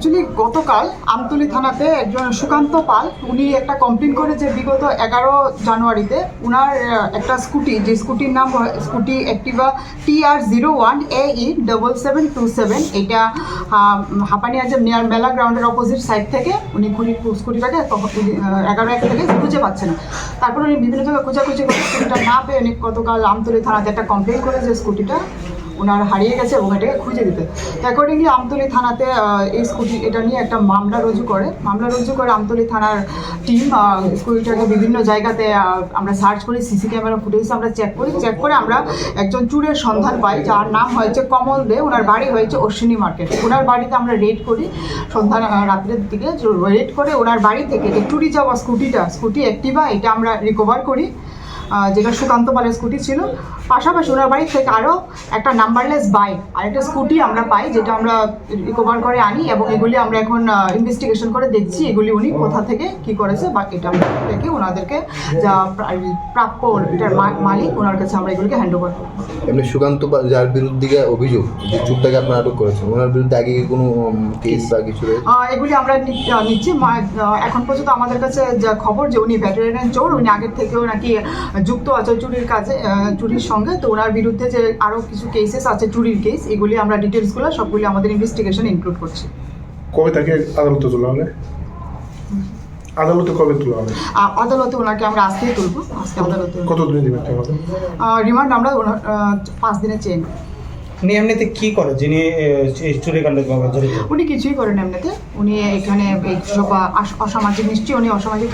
Actually গতকাল আমতলী থানাতে একজন সুকান্ত পাল উনি একটা কমপ্লেন করে যে বিগত 11 জানুয়ারিতে উনার একটা স্কুটি, যে স্কুটির নাম স্কুটি অ্যাক্টিভা TR01AE7727, এটা হাঁপানিয়া যে নিয়ার মেলা গ্রাউন্ডের অপোজিট সাইড থেকে উনি স্কুটিটাকে 11 থেকে খুঁজে পাচ্ছেন না। তারপর উনি বিভিন্ন জায়গায় খোঁজাখুঁজি করে স্কুটিটা না পেয়ে উনি গতকাল আমতলী থানাতে একটা কমপ্লেন করে যে স্কুটিটা ওনার হারিয়ে গেছে এবং এটাকে খুঁজে দিতে। অ্যাকর্ডিংলি আমতলী থানাতে এই স্কুটি এটা নিয়ে একটা মামলা রুজু করে আমতলী থানার টিম স্কুটিটাকে বিভিন্ন জায়গাতে আমরা সার্চ করি, সিসি ক্যামেরা ফুটেজ আমরা চেক করে আমরা একজন চুরের সন্ধান পাই, যার নাম হয়েছে কমল দে। ওনার বাড়ি হয়েছে অশ্বিনী মার্কেট। ওনার বাড়িতে আমরা রেড করি সন্ধান রাত্রের দিকে, রেড করে ওনার বাড়ি থেকে যে চুরি যাওয়া স্কুটি অ্যাক্টিভা এটা আমরা রিকভার করি, যেটা সুকান্ত পালের স্কুটি ছিল। পাশাপাশি ওনার বাড়ি থেকে আরও একটা নাম্বারলেস বাইক আর একটা স্কুটি আমরা পাই, যেটা আমরা রিকভার করে আনি এবং এগুলি আমরা এখন ইনভেস্টিগেশন করে দেখছি এগুলি উনি কোথা থেকে কি করেছে বা এটা আমরা দেখে ওনাদেরকে যা প্রাপ্য এটার মালিক ওনার কাছে আমরা এগুলিকে হ্যান্ড ওভার করবো। এমনি সুকান্ত যার বিরুদ্ধে অভিযোগ যে চুরটাকে আপনারা আটক করেছেন, ওনার বিরুদ্ধে আগে কোনো কেস বা কিছু এগুলি আমরা নিচ্ছি। এখন পর্যন্ত আমাদের কাছে যা খবর যে উনি ভেটেরিয়ান চোর, উনি আগের থেকেও নাকি যুক্ত আছে চুরির কাজে, চুরির সঙ্গে। তো ওনার বিরুদ্ধে যে আরও কিছু কেসেস আছে চুরির কেস, এগুলি আমরা ডিটেলসগুলো সবগুলি আমাদের ইনভেস্টিগেশন ইনক্লুড করছি। কবে তাকে আদালতে তোলা হবে? আদালতে কবে তোলা হবে? আদালতে ওনাকে আমরা আজকেই তুলবো। আজকে আদালতে কতদিন দিবেন আমাদের রিমান্ড আমরা 5 দিনের চেন। উনি এমনিতে কি করে যিনি চুরি কাণ্ডে জড়িত? উনি কিছুই করেন এমনিতে। উনি এখানে এই সব অসামাজিক, নিশ্চয়ই উনি অসামাজিক